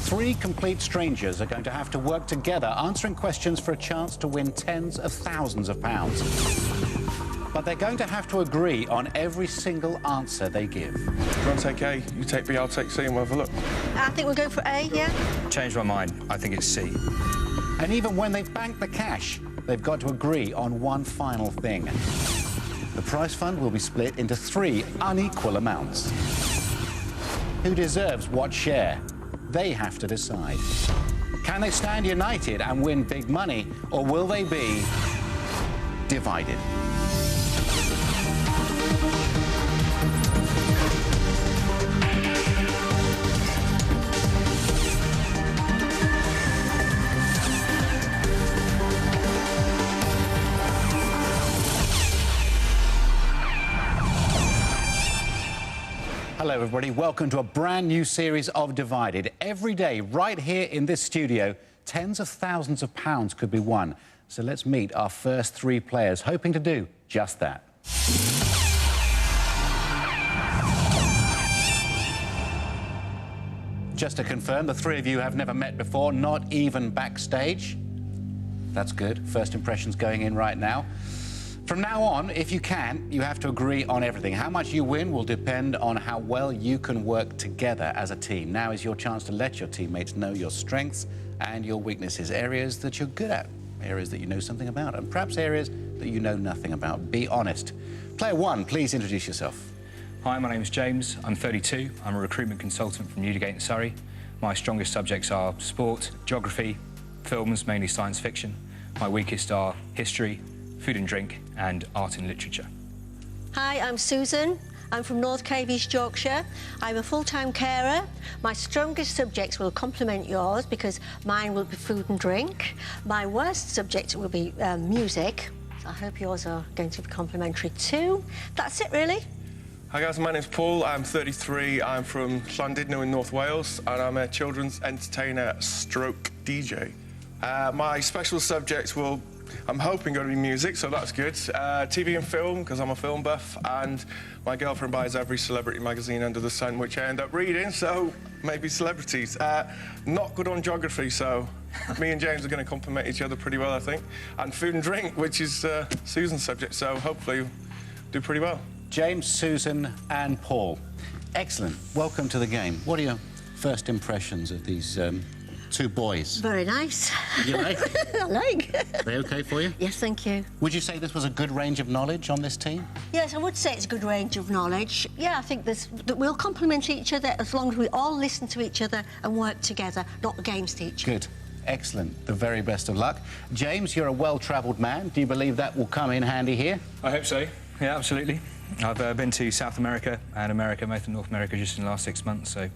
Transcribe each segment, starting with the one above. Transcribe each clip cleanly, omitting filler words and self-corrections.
Three complete strangers are going to have to work together, answering questions for a chance to win tens of thousands of pounds. But they're going to have to agree on every single answer they give. Do you want to take A? You take B, I'll take C, and we'll have a look. I think we'll go for A, yeah? Change my mind. I think it's C. And even when they've banked the cash, they've got to agree on one final thing. The prize fund will be split into three unequal amounts. Who deserves what share? They have to decide. Can they stand united and win big money, or will they be divided? Hello, everybody. Welcome to a brand new series of Divided. Every day, right here in this studio, tens of thousands of pounds could be won. So let's meet our first three players, hoping to do just that. Just to confirm, the three of you have never met before, not even backstage. That's good. First impressions going in right now. From now on, if you can, you have to agree on everything. How much you win will depend on how well you can work together as a team. Now is your chance to let your teammates know your strengths and your weaknesses, areas that you're good at, areas that you know something about, and perhaps areas that you know nothing about. Be honest. Player one, please introduce yourself. Hi, my name is James. I'm 32. I'm a recruitment consultant from Newdigate in Surrey. My strongest subjects are sport, geography, films, mainly science fiction. My weakest are history, food and drink, and art and literature. Hi, I'm Susan. I'm from North Cave, East Yorkshire. I'm a full-time carer. My strongest subjects will complement yours because mine will be food and drink. My worst subject will be music. So I hope yours are going to be complementary too. That's it, really. Hi guys, my name's Paul. I'm 33. I'm from Llandudno in North Wales, and I'm a children's entertainer stroke DJ. My special subjects will, I'm hoping, going to be music, so that's good. TV and film, because I'm a film buff, and my girlfriend buys every celebrity magazine under the sun, which I end up reading, so maybe celebrities. Not good on geography, so me and James are going to complement each other pretty well, I think. And food and drink, which is Susan's subject, so hopefully we'll do pretty well. James, Susan and Paul. Excellent. Welcome to the game. What are your first impressions of these two boys? Very nice. You like? I like. Are they OK for you? Yes, thank you. Would you say this was a good range of knowledge on this team? Yes, I would say it's a good range of knowledge. Yeah, I think that we'll complement each other as long as we all listen to each other and work together, not against each other. Good. Excellent. The very best of luck. James, you're a well-travelled man. Do you believe that will come in handy here? I hope so. Yeah, absolutely. I've been to South America and America, most of North America, just in the last 6 months, so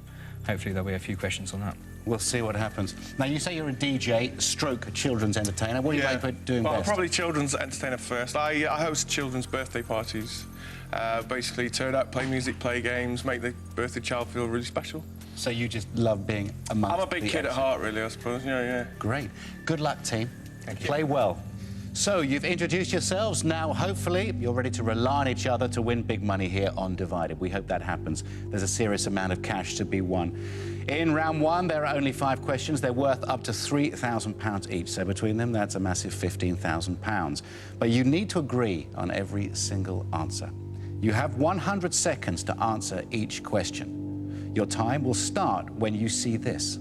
hopefully there'll be a few questions on that. We'll see what happens. Now, you say you're a DJ, stroke children's entertainer. What do you like doing well, best? Probably children's entertainer first. I host children's birthday parties. Basically, turn up, play music, play games, make the birthday child feel really special. So you just love being amongst I'm a big kid at heart, really, I suppose. Yeah. Great. Good luck, team. Thank you. Play well. So, you've introduced yourselves. Now, hopefully, you're ready to rely on each other to win big money here on Divided. We hope that happens. There's a serious amount of cash to be won. In round one, there are only 5 questions. They're worth up to £3,000 each. So, between them, that's a massive £15,000. But you need to agree on every single answer. You have 100 seconds to answer each question. Your time will start when you see this.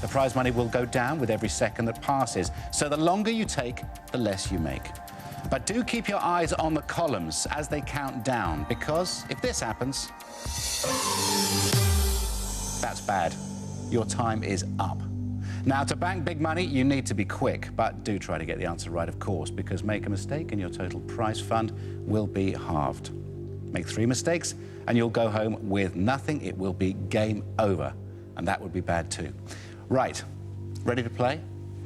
The prize money will go down with every second that passes, so the longer you take, the less you make. But do keep your eyes on the columns as they count down, because if this happens, that's bad. Your time is up. Now, to bank big money, you need to be quick, but do try to get the answer right, of course, because make a mistake and your total prize fund will be halved. Make 3 mistakes and you'll go home with nothing. It will be game over, and that would be bad too. Right, ready to play?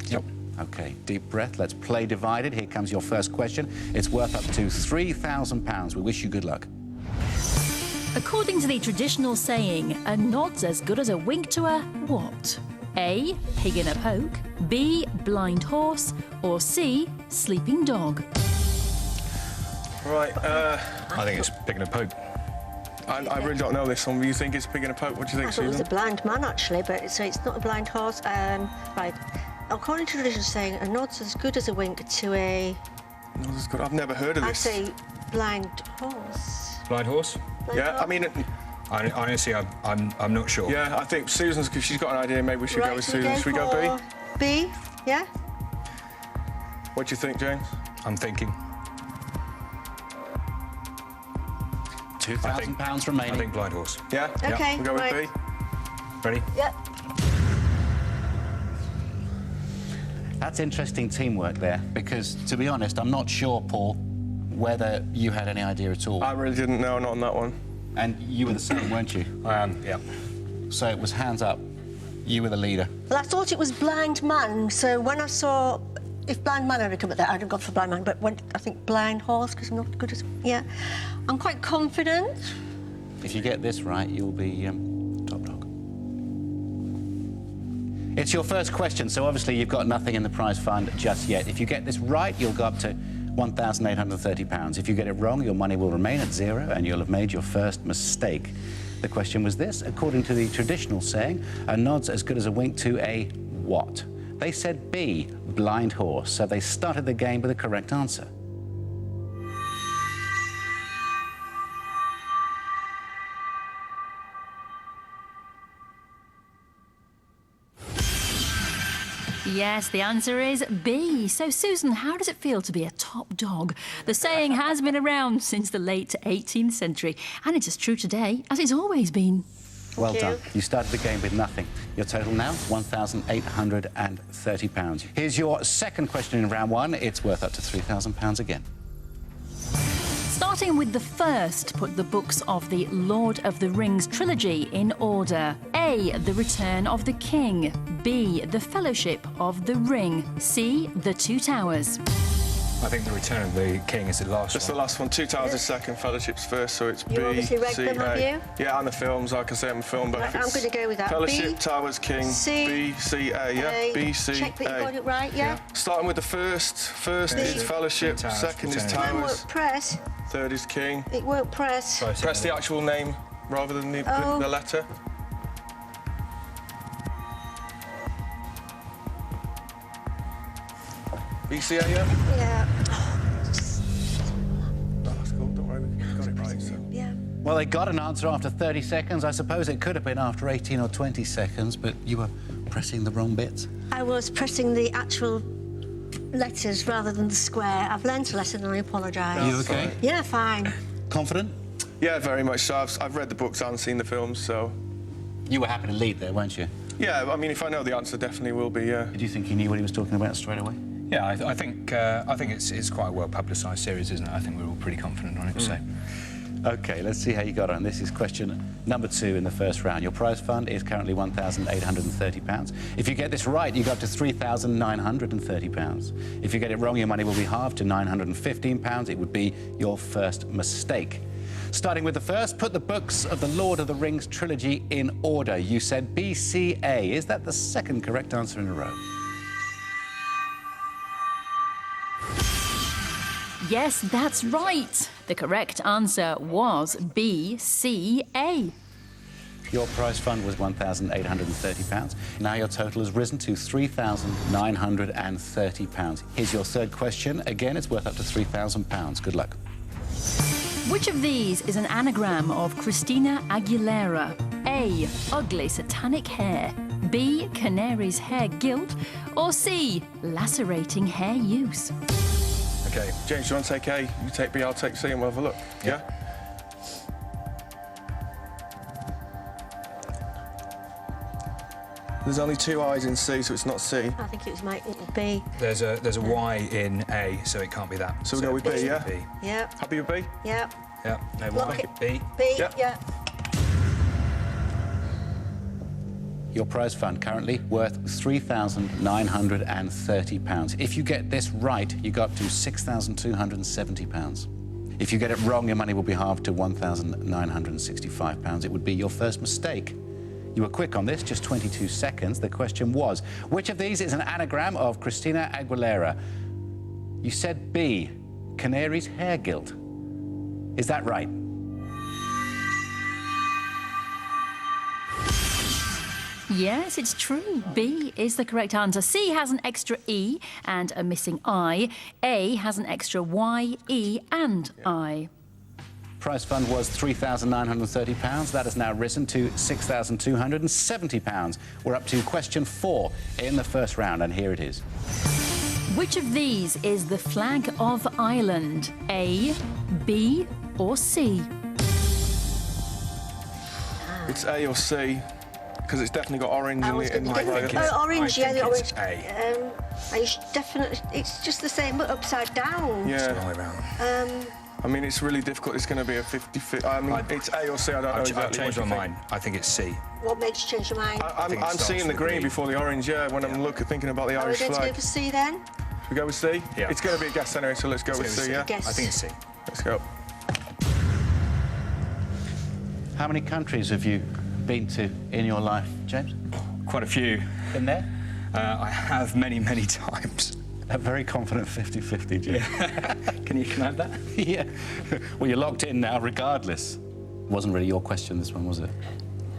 Yep. OK, deep breath. Let's play Divided. Here comes your first question. It's worth up to £3,000. We wish you good luck. According to the traditional saying, a nod's as good as a wink to a what? A, pig in a poke, B, blind horse, or C, sleeping dog? Right, I think it's picking a poke. I really don't know this one. You think it's Pig in a Poke? What do you think, I thought it was Susan? a blind man, actually, but so it's not a blind horse. Right. According to tradition saying, a nod's as good as a wink to a... No, this is good. I've never heard of I'd this. say blind horse. Blind horse? Blind Yeah, horse? I mean... Honestly, I'm not sure. Yeah, I think Susan's, because she's got an idea, maybe we should go with Susan. Should we go for B? B, yeah? What do you think, James? I'm thinking. £2,000 remaining. I think blind horse. Yeah? Okay, We'll go with right. B. Ready? Yep. That's interesting teamwork there, because, to be honest, I'm not sure, Paul, whether you had any idea at all. I really didn't know, not on that one. And you were the same, weren't you? I am, yeah. So it was hands up. You were the leader. Well, I thought it was blind man, so when I saw... If blind man had come at that, I'd have gone for blind man, but when I think blind horse, because I'm not good as... Yeah. I'm quite confident. If you get this right, you'll be top dog. It's your first question, so obviously you've got nothing in the prize fund just yet. If you get this right, you'll go up to £1,830. If you get it wrong, your money will remain at zero and you'll have made your first mistake. The question was this: according to the traditional saying, a nod's as good as a wink to a what? They said B, blind horse, so they started the game with the correct answer. Yes, the answer is B. So, Susan, how does it feel to be a top dog? The saying has been around since the late 18th century, and it's as true today as it's always been. Well Thank you. done. You started the game with nothing. Your total now, £1,830. Here's your second question in round one. It's worth up to £3,000 again. Starting with the first, put the books of the Lord of the Rings trilogy in order. A, The Return of the King. B, The Fellowship of the Ring. C, The Two Towers. I think The Return of the King is the last That's the one. last one. Two Towers is second, Fellowship's first, so it's B, You obviously read C, them, have A. you? Yeah, and the films. I can say I'm a film, but Right, if I'm it's gonna go with that. Fellowship, B, Towers, King, C, B, C, A, yeah? A. B, C, Check that you A. got it right, yeah? Starting with the first. First B. is Fellowship, Towers, second is Return. Mine Towers, won't press. third is King. It won't press. Press the actual name rather than the letter. BCA, yeah? Yeah. No, that's cool. Don't worry, we got it right. So. Yeah. Well, they got an answer after 30 seconds. I suppose it could have been after 18 or 20 seconds, but you were pressing the wrong bits. I was pressing the actual letters rather than the square. I've learnt a lesson and I apologise. You okay? Yeah, fine. Confident? Yeah, very much so. I've read the books and seen the films, so... You were happy to lead there, weren't you? Yeah, I mean, if I know the answer, definitely will be, yeah. Did you think he knew what he was talking about straight away? Yeah, I think it's quite a well-publicised series, isn't it? I think we're all pretty confident on it, so... OK, let's see how you got on. This is question number 2 in the first round. Your prize fund is currently £1,830. If you get this right, you go up to £3,930. If you get it wrong, your money will be halved to £915. It would be your first mistake. Starting with the first, put the books of the Lord of the Rings trilogy in order. You said BCA. Is that the second correct answer in a row? Yes, that's right. The correct answer was B, C, A. Your prize fund was £1,830. Now your total has risen to £3,930. Here's your third question. Again, it's worth up to £3,000. Good luck. Which of these is an anagram of Christina Aguilera? A, ugly satanic hair. B, canary's hair guilt. Or C, lacerating hair use. OK, James, you want to take A? You take B, I'll take C, and we'll have a look. Yeah? There's only 2 I's in C, so it's not C. I think it was B. There's a Y in A, so it can't be that. So we go with B, yeah? B. Yeah. Happy with B? Yeah. Yeah, no Lock Y. it. B. B, Yeah. yeah. Your prize fund currently worth £3,930. If you get this right, you go up to £6,270. If you get it wrong, your money will be halved to £1,965. It would be your first mistake. You were quick on this, just 22 seconds. The question was, which of these is an anagram of Christina Aguilera? You said B, canary's hair guilt. Is that right? Yes, it's true. B is the correct answer. C has an extra E and a missing I. A has an extra Y, E and I. Prize fund was £3,930. That has now risen to £6,270. We're up to question 4 in the first round, and here it is. Which of these is the flag of Ireland? A, B or C? It's A or C, because it's definitely got orange in the I flag. think orange, yeah, the orange. A. It's definitely, it's just the same, but upside down. Yeah. All the way round. I mean, it's really difficult. It's going to be a 50-50. I mean, it's A or C. I don't know exactly. I've changed my mind. I think it's C. What made you change your mind? I'm seeing the green before the orange, yeah, when I'm thinking about the Are we Irish going to go flag. for C then? We go with C? Yeah. It's going to be a guess anyway, so let's go with C, yeah? Guess. I think it's C. Let's go. How many countries have you been to in your life, James? Quite a few. Been there? I have many, many times. A very confident 50-50, James. Can you have that? Yeah. Well, you're locked in now, regardless. Wasn't really your question, this one, was it?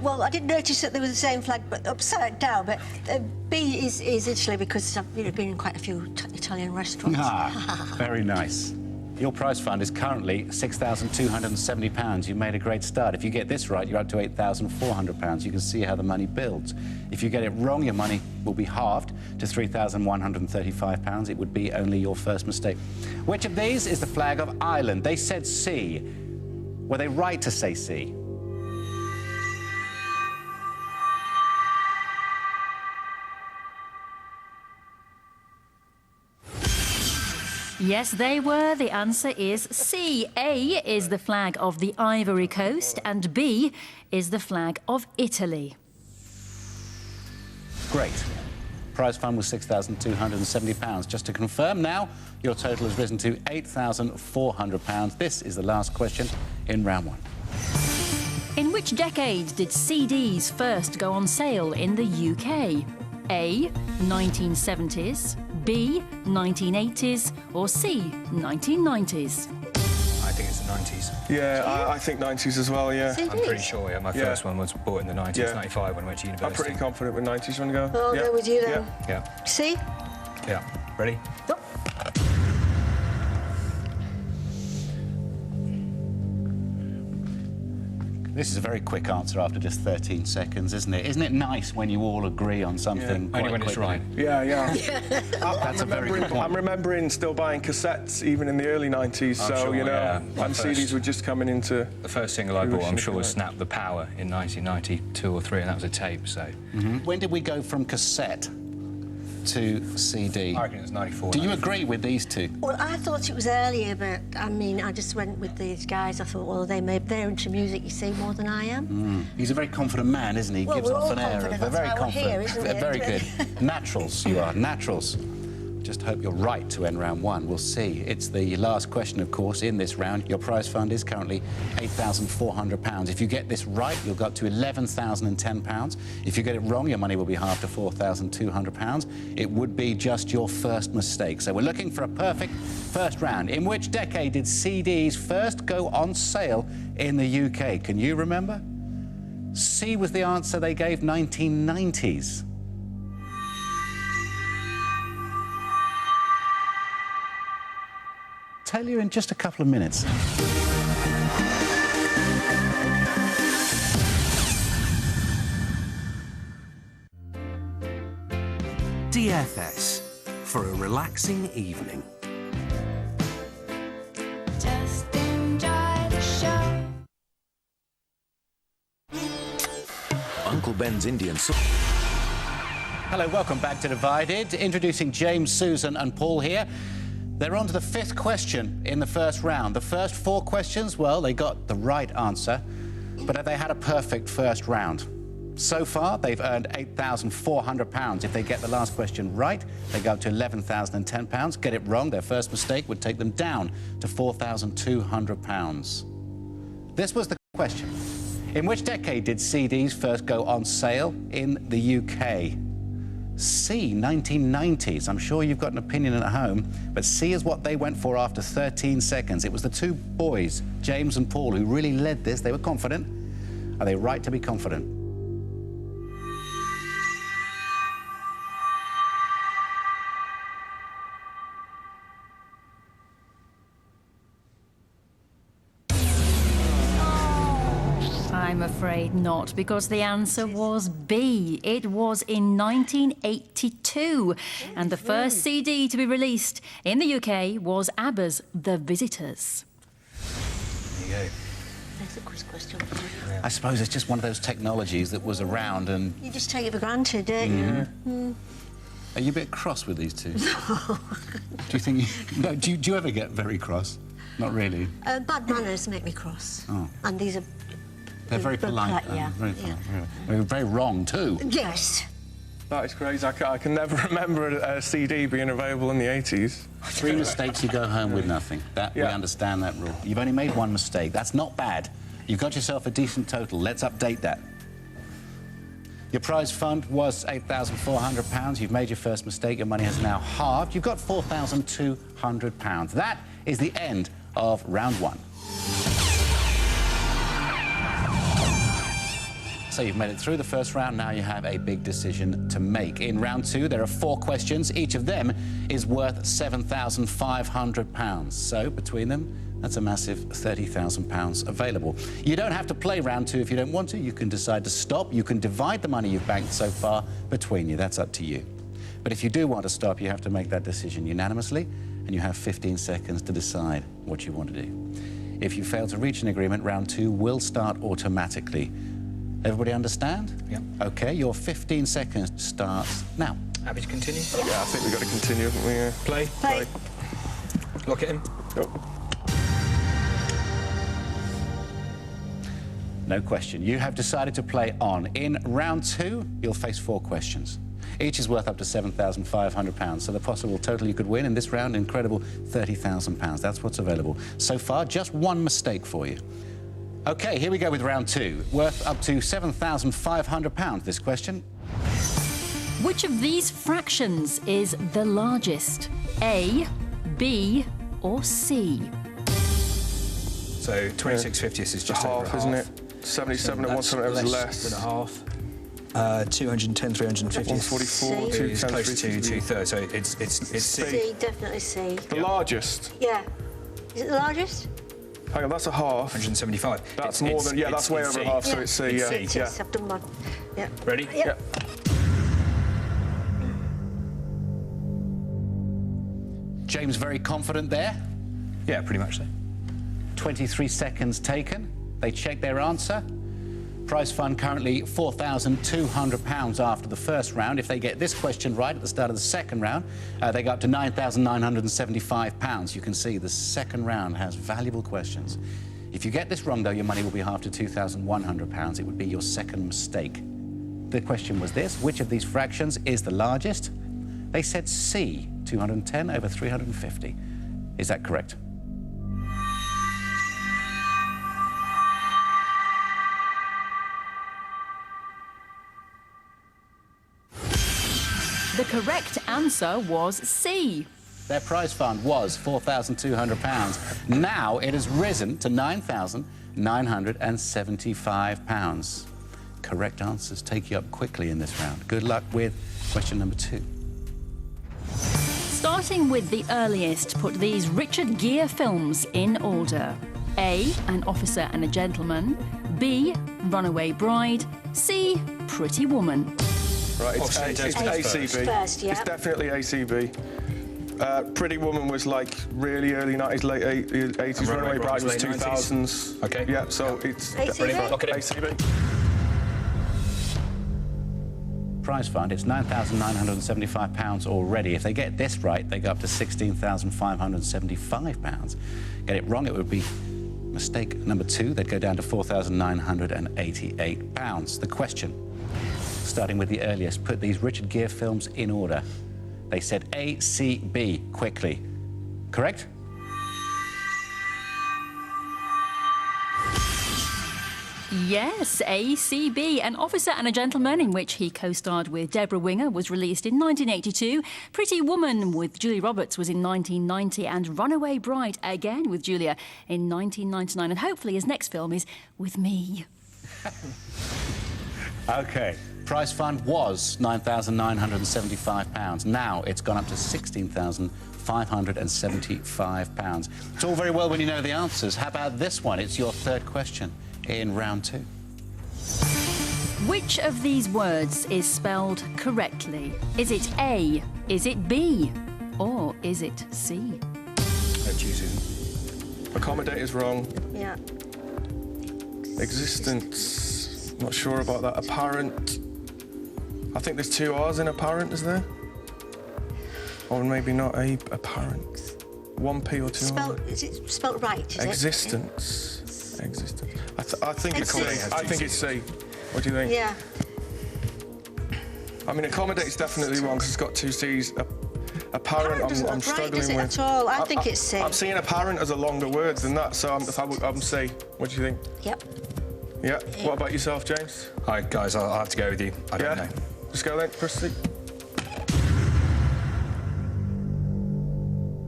Well, I did notice that there was the same flag, but upside down. But B is Italy, because I've been in quite a few Italian restaurants. Ah, very nice. Your prize fund is currently £6,270. You made a great start. If you get this right, you're up to £8,400. You can see how the money builds. If you get it wrong, your money will be halved to £3,135. It would be only your first mistake. Which of these is the flag of Ireland? They said C. Were they right to say C? Yes, they were. The answer is C. A is the flag of the Ivory Coast and B is the flag of Italy. Great. Prize fund was £6,270. Just to confirm now, your total has risen to £8,400. This is the last question in round 1. In which decade did CDs first go on sale in the UK? A, 1970s, B, 1980s, or C, 1990s? I think it's the 90s. Yeah, I think 90s as well, yeah. CDs? I'm pretty sure, yeah. My first one was bought in the 90s, Yeah. 95 when I went to I'm university. pretty confident with 90s. You want to go? I'll yeah. go with you then. Yeah. Yeah. C? Yeah. Ready? Yep. This is a very quick answer after just 13 seconds, isn't it? Isn't it nice when you all agree on something quite Only when it's quickly? right. Yeah. That's a very good point. I'm remembering still buying cassettes even in the early 90s, so, sure, you know, yeah. and CDs were just coming into... The first single I bought, I'm sure, was Right. Snap the Power in 1992 or 3, and that was a tape, so... When did we go from cassette to CD? I reckon it was 94. Do you agree with these two? Well, I thought it was earlier, but I mean, I just went with these guys. I thought, well, they're into music, you see, more than I am. He's a very confident man, isn't he? He Well, gives we're off all an air of confident, a that's very why we're confident. here, isn't it? Very good. Naturals, you are. Naturals. Just hope you're right to end round 1. We'll see. It's the last question, of course, in this round. Your prize fund is currently £8,400. If you get this right, you'll go up to £11,010. If you get it wrong, your money will be halved to £4,200. It would be just your first mistake. So we're looking for a perfect first round. In which decade did CDs first go on sale in the UK? Can you remember? C was the answer they gave, 1990s. Tell you in just a couple of minutes. DFS for a relaxing evening. Just enjoy the show. Uncle Ben's Indian soup. Hello, welcome back to Divided. Introducing James, Susan and Paul here. They're on to the 5th question in the first round. The first 4 questions, well, they got the right answer, but they had a perfect first round. So far, they've earned £8,400. If they get the last question right, they go up to £11,010. Get it wrong, their first mistake would take them down to £4,200. This was the question. In which decade did CDs first go on sale in the UK? C, 1990s. I'm sure you've got an opinion at home, but C is what they went for after 13 seconds. It was the 2 boys, James and Paul, who really led this. They were confident. Are they right to be confident? I'm afraid not, because the answer was B. It was in 1982, and the first CD to be released in the UK was ABBA's The Visitors. There you go. That's a quiz question for you. I suppose it's just one of those technologies that was around and... You just take it for granted, don't you? Are you a bit cross with these two? Do you think... No, do you ever get very cross? Not really. Bad manners make me cross. Oh. And these are... They're very polite. Yeah. Very polite. Very, very wrong, too. Yes. That is crazy. I can never remember a CD being available in the 80s. 3 mistakes, you go home with nothing. We understand that rule. You've only made 1 mistake. That's not bad. You've got yourself a decent total. Let's update that. Your prize fund was £8,400. You've made your first mistake. Your money has now halved. You've got £4,200. That is the end of round 1. So you've made it through the first round. Now you have a big decision to make. In round 2, there are 4 questions. Each of them is worth £7,500. So between them, that's a massive £30,000 available. You don't have to play round 2 if you don't want to. You can decide to stop. You can divide the money you've banked so far between you. That's up to you. But if you do want to stop, you have to make that decision unanimously, and you have 15 seconds to decide what you want to do. If you fail to reach an agreement, round 2 will start automatically. Everybody understand? Yep. OK, your 15 seconds starts now. Happy to continue? Yeah, I think we've got to continue, haven't we? Yeah. Play. Play. Lock it in. Yep. No question. You have decided to play on. In round 2, you'll face 4 questions. Each is worth up to £7,500, so the possible total you could win in this round, incredible £30,000. That's what's available. So far, just 1 mistake for you. OK, here we go with round 2. Worth up to £7,500, this question. Which of these fractions is the largest? A, B, or C? So 26/50 is just over half, a isn't half. it? 77 and 170 was less. than a half. 210, 350 144, C. is close to 2/3, so it's C. C, definitely C. The largest. Yeah. Is it the largest? Hang on, that's a half. 175. That's more than... Yeah, that's way over half, so it's C, It's yeah. C. It is. I've done one. Yeah. Ready? Yeah. James, very confident there. Yeah, pretty much so. 23 seconds taken. They check their answer. Prize fund currently £4,200 after the first round. If they get this question right at the start of the second round, they go up to £9,975. You can see the second round has valuable questions. If you get this wrong, though, your money will be halved to £2,100. It would be your second mistake. The question was this: which of these fractions is the largest? They said C, 210 over 350. Is that correct? The correct answer was C. Their prize fund was £4,200. Now it has risen to £9,975. Correct answers take you up quickly in this round. Good luck with question number 2. Starting with the earliest, put these Richard Gere films in order. A, An Officer and a Gentleman. B, Runaway Bride. C, Pretty Woman. Right, it's ACB. First, yeah. It's definitely ACB. Pretty Woman was like really early 90s, late 80s. Runaway Bride was 2000s. Okay. Yeah, so it's ACB? Lock it in. ACB. Prize fund, it's £9,975 already. If they get this right, they go up to £16,575. Get it wrong, it would be mistake number 2. They'd go down to £4,988. The question, starting with the earliest, put these Richard Gere films in order. They said A, C, B, quickly. Correct? Yes, ACB, An Officer and a Gentleman, in which he co-starred with Deborah Winger, was released in 1982. Pretty Woman with Julia Roberts was in 1990, and Runaway Bride, again with Julia, in 1999. And hopefully his next film is with me. OK. Prize fund was £9,975. Now it's gone up to £16,575. It's all very well when you know the answers. How about this one? It's your third question in round 2. Which of these words is spelled correctly? Is it A? Is it B? Or is it C? Over to you, Susan. Accommodate is wrong. Yeah. Existence, not sure about that. Apparent. I think there's two R's in apparent, is there? Or maybe not a apparent. One P or two R. Is it spelled right? Is Existence. Existence. I think it's C. Existence. I think it's C. What do you think? Yeah. I mean, accommodate is definitely wrong because it's got two C's. Apparent, doesn't I'm look right, struggling does it, with. at all? I think it's C. I'm seeing apparent as a longer word than that, so I'm C. What do you think? Yep. Yeah. What about yourself, James? Hi, guys, I'll have to go with you. I don't know. Just go then, proceed.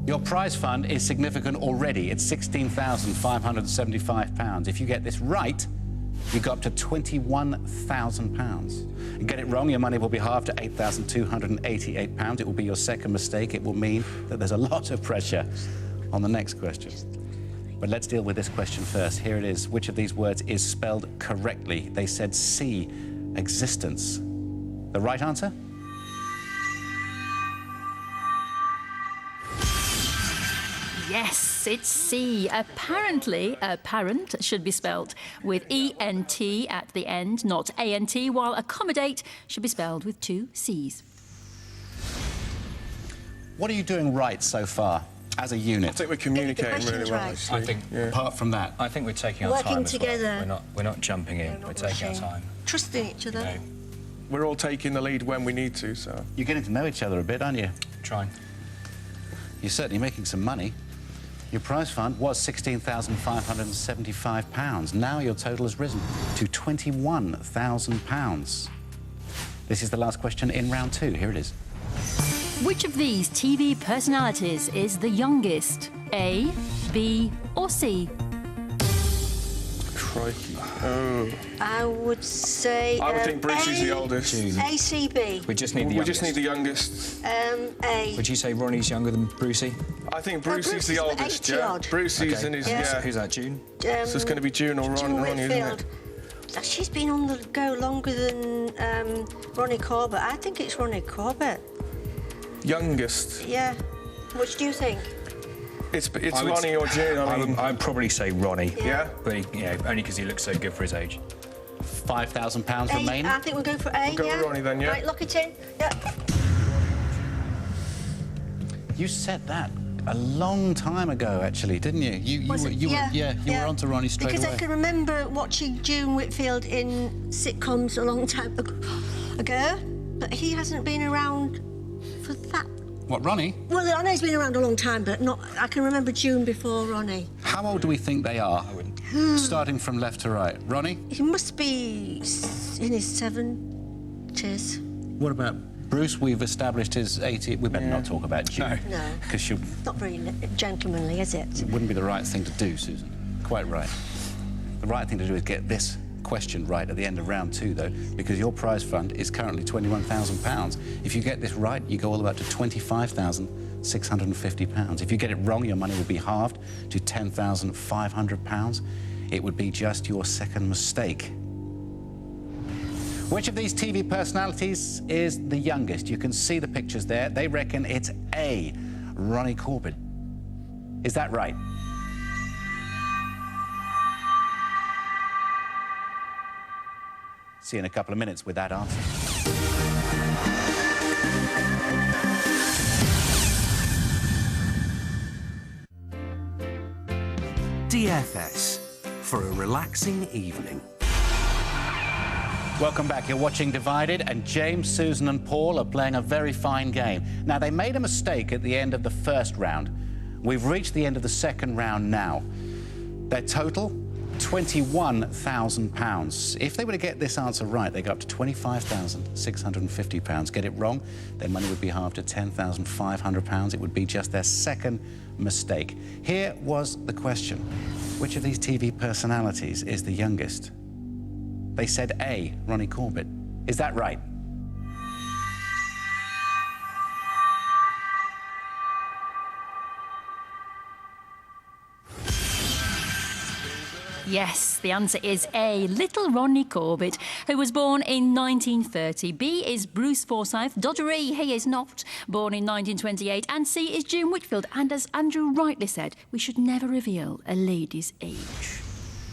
Your prize fund is significant already. It's £16,575. If you get this right, you go up to £21,000. You get it wrong, your money will be halved to £8,288. It will be your second mistake. It will mean that there's a lot of pressure on the next question. But let's deal with this question first. Here it is. Which of these words is spelled correctly? They said C, existence. The right answer? Yes, it's C. Apparently, apparent should be spelt with E-N-T at the end, not A-N-T, while accommodate should be spelled with two C's. What are you doing right so far as a I unit? think we're communicating question's really well. right. actually. I think, Apart from that, I think we're taking our Working time as well. together. We're not jumping in. Not We're taking our rushing. time. Trusting each other. You know, We're all taking the lead when we need to, so. you're getting to know each other a bit, aren't you? trying. You're certainly making some money. Your prize fund was £16,575. Now your total has risen to £21,000. This is the last question in round two. Here it is. Which of these TV personalities is the youngest? A, B, or C? Crikey. Oh. I would say. I would think Bruce is the A- oldest. ACB. We just need the We youngest. just need the youngest. A. Would you say Ronnie's younger than Brucey? I think Bruce Bruce is the is oldest, 80 yeah. odd. Brucey's in his, yeah. Who's that, June? So it's going to be June or June Ronnie, isn't Whitfield. it? She's been on the go longer than Ronnie Corbett. I think it's Ronnie Corbett. Youngest. Yeah. Which do you think? It's I would- Ronnie or June, I mean. I'd probably say Ronnie. Yeah? But only because he looks so good for his age. £5,000 A, remaining. I think we'll go for A. We'll go with yeah? Ronnie then, yeah? Right, lock it in. Yeah. You said that a long time ago, actually, didn't you? You Was were, it? you were onto Ronnie straight because away. I can remember watching June Whitfield in sitcoms a long time ago, but he hasn't been around for that. What, Ronnie? Well, I know he's been around a long time, but not. I can remember June before Ronnie. How old do we think they are? Starting from left to right. Ronnie? He must be in his 70s. What about Bruce? We've established his 80. We better not talk about June. No. Because it Not very gentlemanly, is it? wouldn't be the right thing to do, Susan. Quite right. The right thing to do is get this question right at the end of round two, though, because your prize fund is currently £21,000. If you get this right, you go all the way up to £25,650. If you get it wrong, your money will be halved to £10,500. It would be just your second mistake. Which of these TV personalities is the youngest? You can see the pictures there. They reckon it's A, Ronnie Corbett. Is that right? See you in a couple of minutes with that answer. DFS, for a relaxing evening. Welcome back. You're watching Divided, and James, Susan and Paul are playing a very fine game. Now, they made a mistake at the end of the first round. We've reached the end of the second round now. Their total, £21,000. If they were to get this answer right, they go up to £25,650. Get it wrong, their money would be halved to £10,500. It would be just their second mistake. Here was the question. Which of these TV personalities is the youngest? They said A, Ronnie Corbett. Is that right? Yes, the answer is A, Little Ronnie Corbett, who was born in 1930. B is Bruce Forsyth. Doddery, he is not, born in 1928. And C is June Whitfield. And as Andrew rightly said, we should never reveal a lady's age.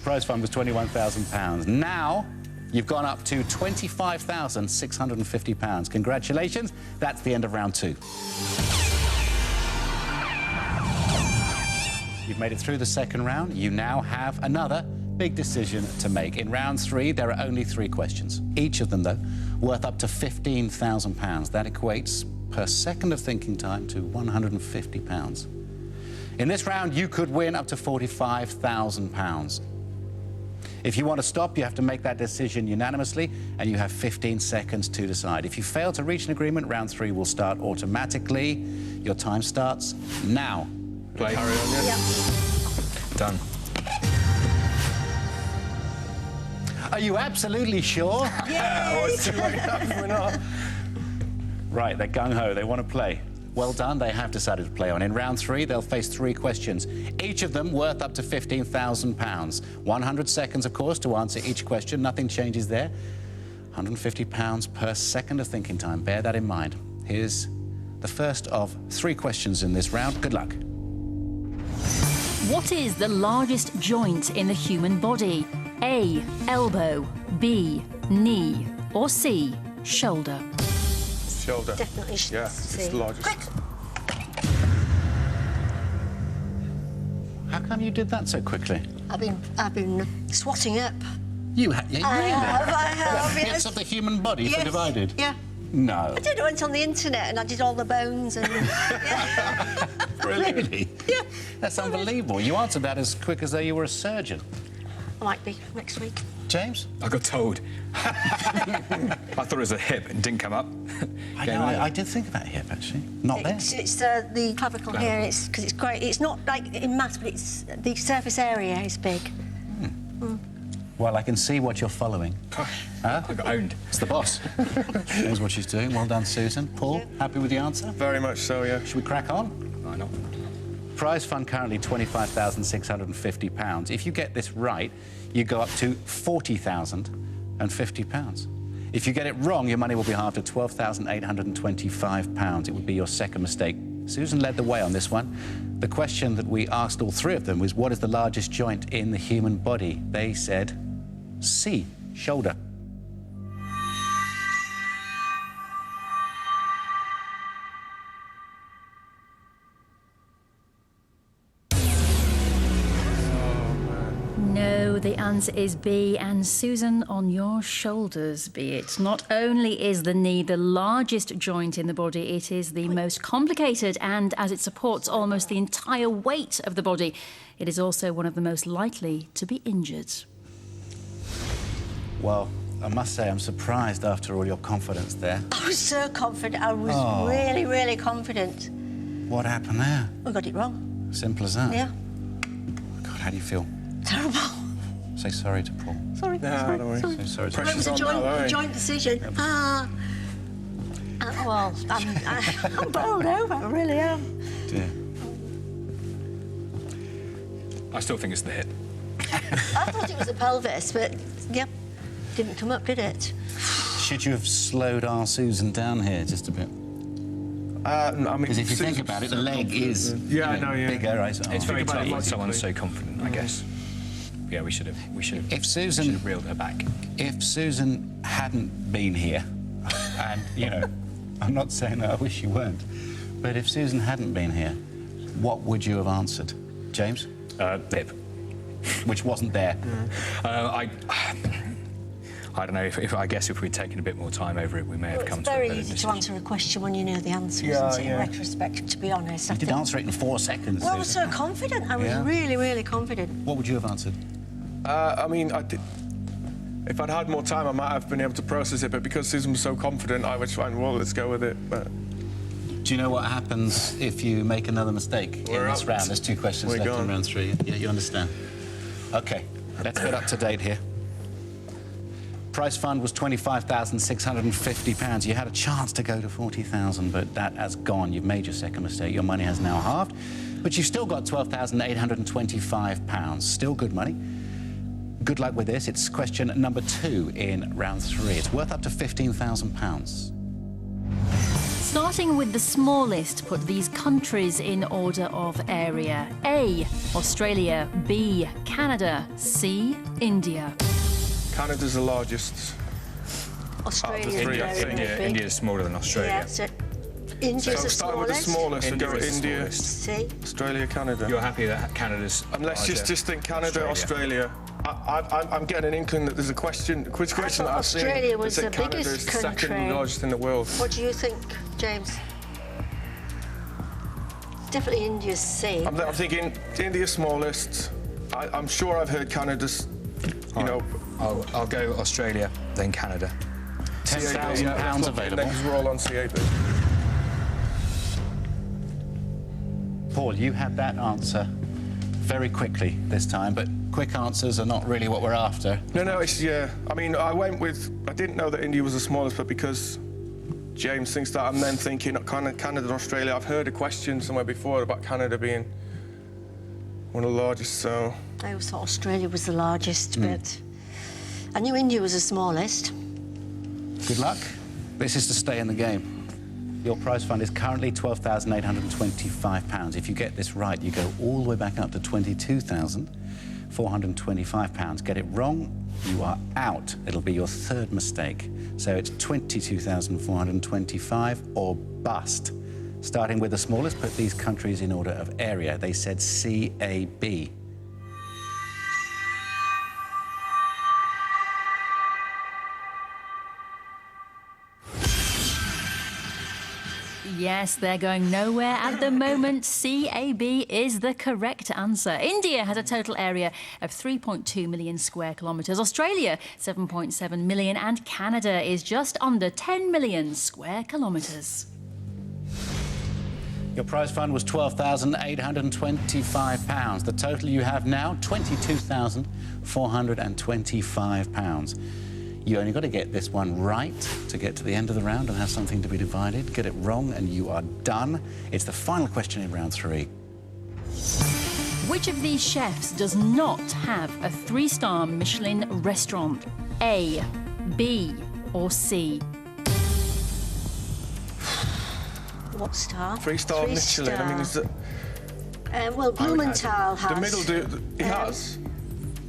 Prize fund was £21,000. Now you've gone up to £25,650. Congratulations. That's the end of round 2. You've made it through the second round. You now have another big decision to make. In round 3, there are only 3 questions. Each of them, though, worth up to £15,000. That equates, per second of thinking time, to £150. In this round, you could win up to £45,000. If you want to stop, you have to make that decision unanimously, and you have 15 seconds to decide. If you fail to reach an agreement, round 3 will start automatically. Your time starts now. Play. Carry on, yeah? Done. Are you absolutely sure? Right, they're gung-ho. They want to play. Well done. They have decided to play on. In round 3, they'll face 3 questions, each of them worth up to £15,000. 100 seconds, of course, to answer each question. Nothing changes there. £150 per second of thinking time. Bear that in mind. Here's the first of 3 questions in this round. Good luck. What is the largest joint in the human body? A, elbow, B, knee, or C, shoulder? Shoulder. Definitely Yeah, C. it's the largest. Quick. How come you did that so quickly? I've been swatting up. You have, yeah, I really? have, Bits yes. of the human body for divided? Yeah. No. I did. I went on the internet and I did all the bones and... yeah. Really? Yeah. That's unbelievable. You answered that as quick as though you were a surgeon. I might be next week. James? I got told. I thought it was a hip and didn't come up. I know, I did think about hip, actually. Not there. It's the clavicle here. It's because it's great. It's not like in mass, but it's the surface area is big. Well, I can see what you're following. I got owned. It's the boss. She knows what she's doing. Well done, Susan. Paul, happy with the answer? Very much so, yeah. Should we crack on? Why not? Prize fund currently £25,650. If you get this right, you go up to £40,050. If you get it wrong, your money will be halved to £12,825. It would be your second mistake. Susan led the way on this one. The question that we asked all 3 of them was, what is the largest joint in the human body? They said C, shoulder. No, the answer is B, and Susan, on your shoulders be it. Not only is the knee the largest joint in the body, it is the most complicated, and as it supports almost the entire weight of the body, it is also one of the most likely to be injured. Well, I must say I'm surprised after all your confidence there. I was so confident. I was really, really confident. What happened there? I got it wrong. Simple as that. Yeah. God, how do you feel? Terrible. Say sorry to Paul. Sorry. No, don't worry. Sorry. Say sorry to It was Pressure's a on now, eh? joint decision. Well, I'm bowled over. I really am. Dear. I still think it's the hip. I thought it was the pelvis, but yep, didn't come up, did it? Should you have slowed our Susan down here just a bit? I mean, Because if you think about it, the leg is Yeah, I know, yeah. bigger. It's very about it tough when someone's so logically. confident, I guess. Yeah, we should have If Susan reeled her back. If Susan hadn't been here, and, you know, I'm not saying that I wish you weren't, but if Susan hadn't been here, what would you have answered? James? Hip. Which wasn't there. I don't know, if I guess if we'd taken a bit more time over it, we may have come It's to a very better easy to decision. answer a question when you know the answer, Yeah, isn't it? yeah. In retrospect, to be honest. You did answer it in 4 seconds. Well, I was Susan. so confident. I was Yeah. really, really confident. What would you have answered? I mean, I did. If I'd had more time, I might have been able to process it, but because Susan was so confident, I was fine. Well, let's go with it. But Do you know what happens if you make another mistake We're in this out. round? There's 2 questions We're left gone. in round 3. Yeah, you understand. OK, let's get up to date here. Prize fund was £25,650. You had a chance to go to 40,000, but that has gone. You've made your second mistake. Your money has now halved, but you've still got £12,825. Still good money. Good luck with this. It's question number 2 in round 3. It's worth up to £15,000. Starting with the smallest, put these countries in order of area. A, Australia. B, Canada. C, India. Canada's the largest. Australia's three, very, I think. very big. India is smaller than Australia. Yeah, so India's So the start with the smallest. smallest. We go India with is the India, smallest. See? Australia, Canada. You're happy that Canada's And let's larger? just think Canada, Australia. I'm getting an inkling that there's a quiz question that I've seen. Australia was that the said biggest Canada's the second country. largest in the world. What do you think, James? Definitely India's C. I'm thinking India's smallest. I'm sure I've heard Canada's, you know. I'll go Australia, then Canada. £10,000 available. Because we're all on CAB. Paul, you had that answer very quickly this time, but quick answers are not really what we're after. No, it's, yeah. I mean, I didn't know that India was the smallest, but because James thinks that, I'm then thinking Canada and Australia. I've heard a question somewhere before about Canada being one of the largest, so... I always thought Australia was the largest, but I knew India was the smallest. Good luck. This is to stay in the game. Your prize fund is currently £12,825. If you get this right, you go all the way back up to £22,425. Get it wrong, you are out. It'll be your third mistake. So it's £22,425 or bust. Starting with the smallest, put these countries in order of area. They said CAB. Yes, they're going nowhere at the moment. CAB is the correct answer. India has a total area of 3.2 million square kilometres. Australia, 7.7 million. And Canada is just under 10 million square kilometres. Your prize fund was £12,825. The total you have now, £22,425. You only got to get this one right to get to the end of the round and have something to be divided. Get it wrong and you are done. It's the final question in round 3. Which of these chefs does not have a 3-star Michelin restaurant? A, B or C? What star? 3-star Michelin. I mean, is it... well, Blumenthal has. The middle dude, he has.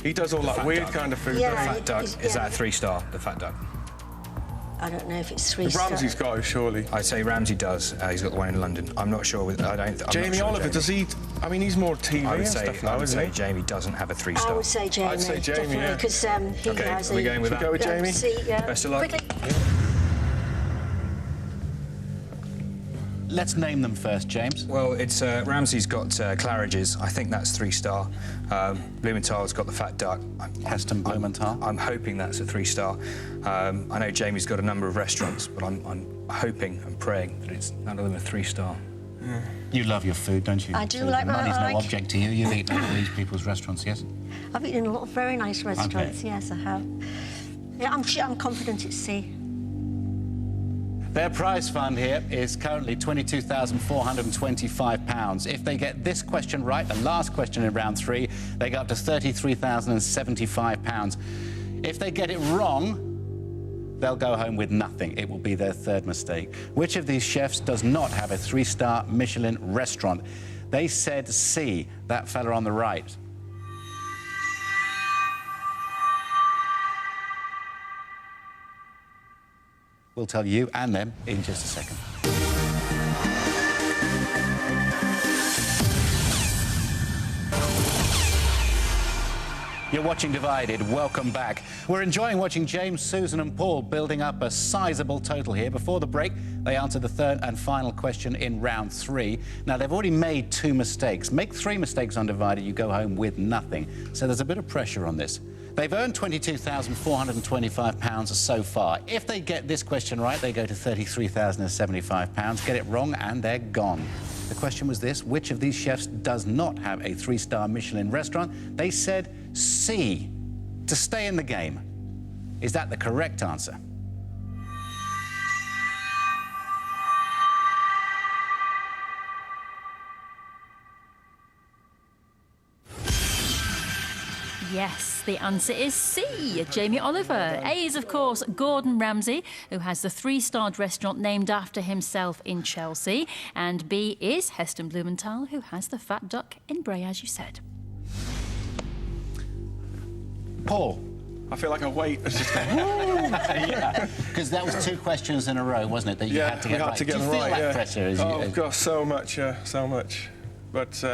He does all that weird kind of food. Yeah, doesn't he? Fat duck, is that a 3-star, the fat duck? I don't know if it's 3-star. Ramsey's got it, surely. I'd say Ramsey does. He's got the one in London. I'm not sure. I'm Jamie not sure Oliver, Jamie. does he? I mean, he's more TV I would and say, stuff now, isn't he? Jamie doesn't have a 3-star. I would say Jamie. I'd say Jamie, yeah. Because he Okay, has are we going with Should we that? go with Jamie? C, yeah. Best of luck. Quickly. Let's name them first, James. Well, it's Ramsey's got Claridge's. I think that's 3-star. Blumenthal's got the fat duck. Heston Blumenthal. I'm hoping that's a 3-star. I know Jamie's got a number of restaurants, but I'm hoping and praying that it's none of them a 3-star. You love your food, don't you? I do Susan? like my- Money's I no like- object to you. You've eaten at all these people's restaurants, yes? I've eaten in a lot of very nice restaurants. Yes, I have. Yeah, I'm confident it's C. Their prize fund here is currently £22,425. If they get this question right, the last question in round 3, they go up to £33,075. If they get it wrong, they'll go home with nothing. It will be their third mistake. Which of these chefs does not have a 3-star Michelin restaurant? They said C, that fella on the right. We'll tell you and them in just a second. You're watching Divided. Welcome back. We're enjoying watching James, Susan and Paul building up a sizable total here. Before the break, they answered the third and final question in round 3. Now, they've already made 2 mistakes. Make 3 mistakes on Divided, you go home with nothing. So there's a bit of pressure on this. They've earned £22,425 so far. If they get this question right, they go to £33,075. Get it wrong, and they're gone. The question was this: which of these chefs does not have a 3-star Michelin restaurant? They said C, to stay in the game. Is that the correct answer? Yes, The answer is C, Jamie Oliver. A is, of course, Gordon Ramsay, who has the 3-starred restaurant named after himself in Chelsea. And B is Heston Blumenthal, who has the Fat Duck in Bray, as you said. Paul. I feel like a weight has just gone. Yeah, because that was 2 questions in a row, wasn't it, that you had to get right? To get Do you feel right, that pressure? As oh, you, gosh, so much, so much. But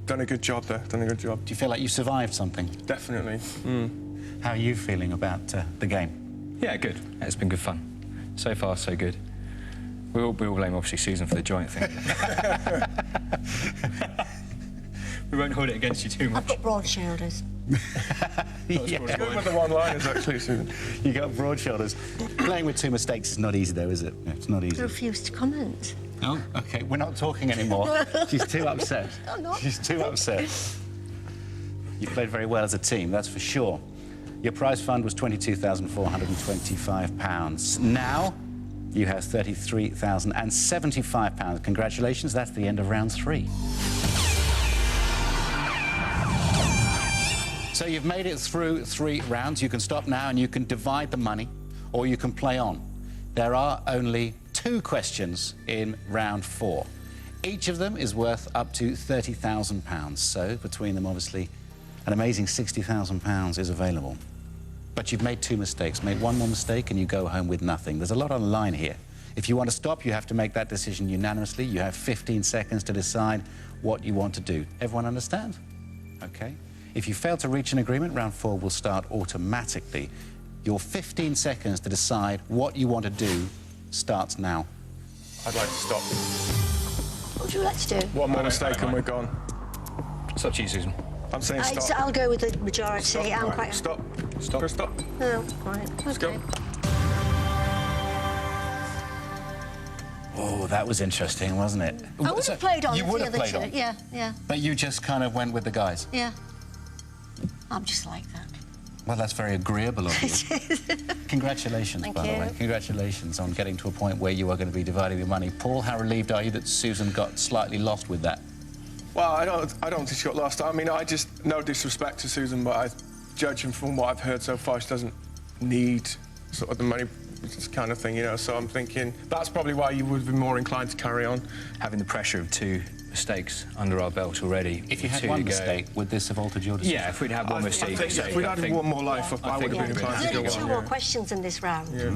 done a good job there, done a good job. Do you feel like you survived something? Definitely. How are you feeling about the game? Yeah, good. It's been good fun. So far, so good. We all blame, obviously, Susan for the joint thing. We won't hold it against you too much. I've got broad shoulders. Yeah. Good with the one-liners, actually, Susan. You got broad shoulders. Playing with 2 mistakes is not easy, though, is it? It's not easy. I refuse to comment. Oh, OK. We're not talking anymore. She's too upset. I'm not. She's too upset. You played very well as a team, that's for sure. Your prize fund was £22,425. Now, you have £33,075. Congratulations, that's the end of round 3. So you've made it through 3 rounds. You can stop now and you can divide the money, or you can play on. There are only 2 questions in round 4. Each of them is worth up to £30,000. So between them, obviously, an amazing £60,000 is available. But you've made 2 mistakes. Made 1 more mistake and you go home with nothing. There's a lot on the line here. If you want to stop, you have to make that decision unanimously. You have 15 seconds to decide what you want to do. Everyone understand? OK. If you fail to reach an agreement, round 4 will start automatically. Your 15 seconds to decide what you want to do starts now. I'd like to stop. What would you like to do? 1 more mistake and we're gone. It's up to you, Susan. I'm saying stop. I'll go with the majority. Stop. I'm Right. quite... Stop. Stop. Press stop. Oh, right. Let's go. Oh, that was interesting, wasn't it? I would have played on You would the have other played 2. on. Yeah, yeah, But you just kind of went with the guys. yeah. I'm just like that. Well, that's very agreeable of you. Congratulations, Thank by the you. way. Congratulations on getting to a point where you are going to be dividing the money. Paul, how relieved are you that Susan got slightly lost with that? Well, I don't think she got lost. I mean, I just, no disrespect to Susan, but I judge from what I've heard so far, she doesn't need sort of the money kind of thing, you know, so I'm thinking that's probably why you would be more inclined to carry on. Having the pressure of 2 mistakes under our belt already. If you had 2 to 1 go. mistake, would this have altered your decision? Yeah, if we'd had 1 mistake. I think if we'd had 1 more life, I would have been inclined to There's go only 2 on. more questions in this round. Yeah.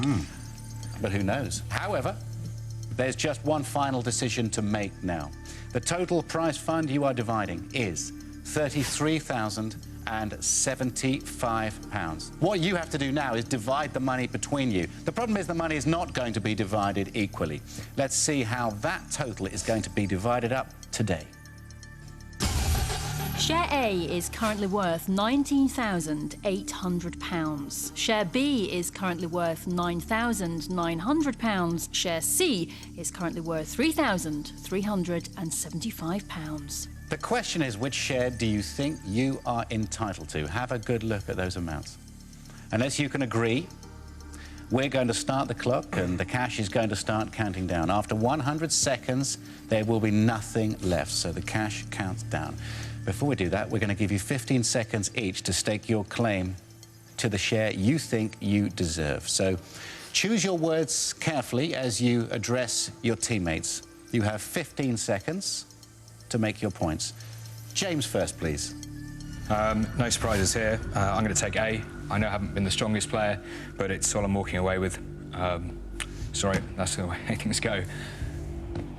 But who knows? However, there's just 1 final decision to make now. The total prize fund you are dividing is £33,075. What you have to do now is divide the money between you. The problem is the money is not going to be divided equally. Let's see how that total is going to be divided up today. Share A is currently worth £19,800. Share B is currently worth £9,900. Share C is currently worth £3,375. The question is, which share do you think you are entitled to? Have a good look at those amounts. Unless you can agree, we're going to start the clock and the cash is going to start counting down. After 100 seconds, there will be nothing left, so the cash counts down. Before we do that, we're going to give you 15 seconds each to stake your claim to the share you think you deserve. So choose your words carefully as you address your teammates. You have 15 seconds to make your points. James first, please. No surprises here. I'm going to take A. I know I haven't been the strongest player, but it's all I'm walking away with. Sorry, that's the way things go.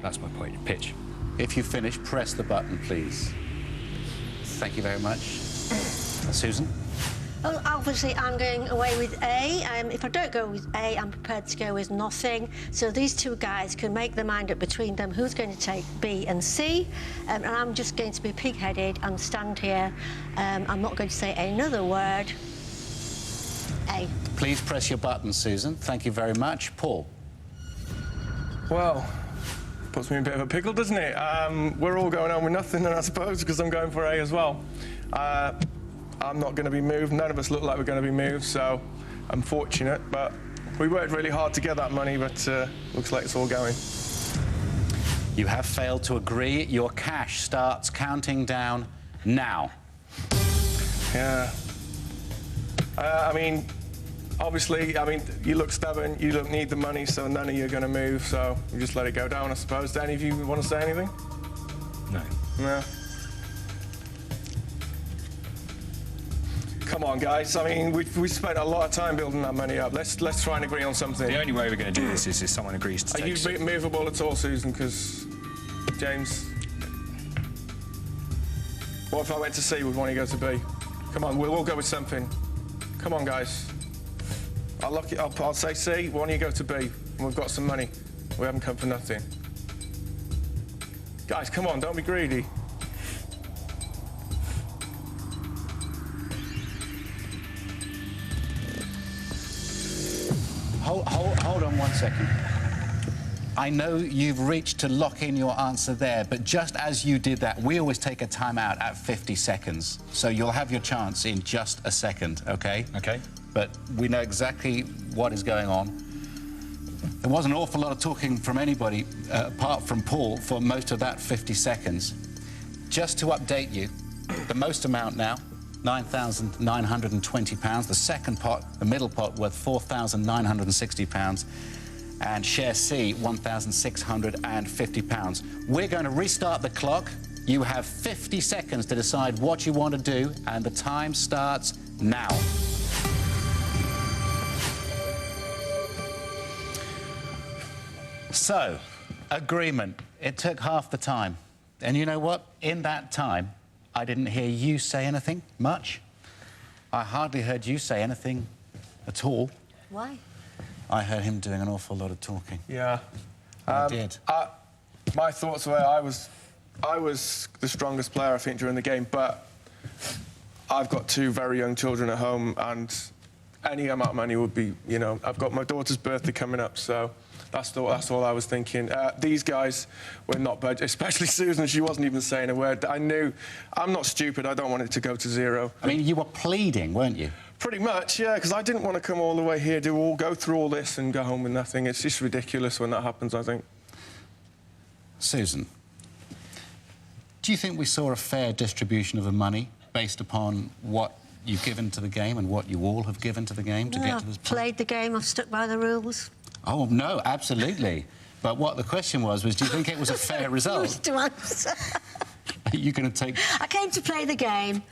That's my point. Pitch. If you finish, press the button, please. Thank you very much. Susan? Well, obviously, I'm going away with A. If I don't go with A, I'm prepared to go with nothing. So these 2 guys can make their mind up between them who's going to take B and C. And I'm just going to be pig-headed and stand here. I'm not going to say another word. A. Please press your button, Susan. Thank you very much. Paul? Well, puts me in a bit of a pickle, doesn't it? We're all going on with nothing, then, I suppose, because I'm going for A as well. I'm not going to be moved. None of us look like we're going to be moved, so I'm fortunate. But we worked really hard to get that money, but looks like it's all going. You have failed to agree. Your cash starts counting down now. Yeah. I mean, obviously, you look stubborn, you don't need the money, so none of you are going to move, so you just let it go down, I suppose. Do any of you want to say anything? No. No. Come on, guys. I mean, we spent a lot of time building that money up. Let's try and agree on something. The only way we're going to do this is if someone agrees to Are take... you movable at all, Susan? Because James... What if I went to C with one, you go to B? Come on, we'll all go with something. Come on, guys. I'll say C, one of you go to B, and we've got some money. We haven't come for nothing. Guys, come on, don't be greedy. Hold on 1 second. I know you've reached to lock in your answer there, but just as you did that, we always take a time out at 50 seconds. So you'll have your chance in just a second, OK? OK. But we know exactly what is going on. There wasn't an awful lot of talking from anybody, apart from Paul, for most of that 50 seconds. Just to update you, the most amount now, £9,920. The second pot, the middle pot, worth £4,960. And share C, £1,650. We're going to restart the clock. You have 50 seconds to decide what you want to do, and the time starts now. So, agreement. It took half the time. And you know what? In that time, I didn't hear you say anything much. I hardly heard you say anything at all. Why? I heard him doing an awful lot of talking. Yeah. I did. My thoughts were I was the strongest player, I think, during the game, but I've got two very young children at home, and any amount of money would be, you know, I've got my daughter's birthday coming up, so that's all I was thinking. These guys were not budging, especially Susan. She wasn't even saying a word. I knew, I'm not stupid. I don't want it to go to zero. I mean, you were pleading, weren't you? Pretty much, yeah, because I didn't want to come all the way here, go through all this and go home with nothing. It's just ridiculous when that happens, I think. Susan, do you think we saw a fair distribution of the money based upon what you've given to the game and what you all have given to the game to get to this point? Played the game, I've stuck by the rules. Oh, no, absolutely. But what the question was, do you think it was a fair result? To answer. Are you going to take... I came to play the game,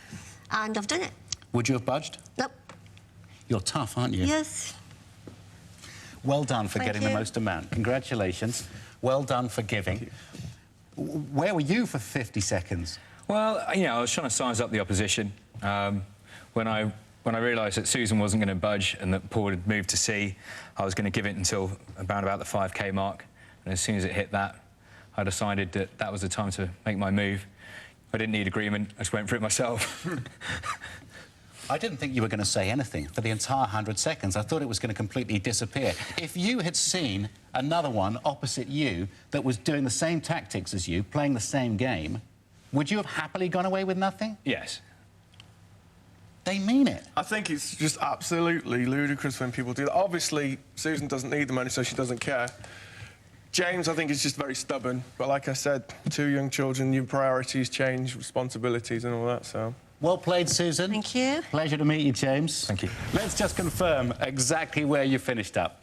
and I've done it. Would you have budged? Nope. You're tough, aren't you? Yes. Well done for Thank getting you. the most amount. Congratulations. Well done for giving. Where were you for 50 seconds? Well, you know, I was trying to size up the opposition. When I realised that Susan wasn't going to budge and that Paul had moved to C, I was going to give it until about the 5K mark. And as soon as it hit that, I decided that that was the time to make my move. I didn't need agreement. I just went for it myself. I didn't think you were going to say anything for the entire 100 seconds. I thought it was going to completely disappear. If you had seen another one opposite you that was doing the same tactics as you, playing the same game, would you have happily gone away with nothing? Yes. They mean it. I think it's just absolutely ludicrous when people do that. Obviously, Susan doesn't need the money, so she doesn't care. James, I think, is just very stubborn. But like I said, two young children, your priorities change, responsibilities and all that, so... Well played, Susan. Thank you. Pleasure to meet you, James. Thank you. Let's just confirm exactly where you finished up.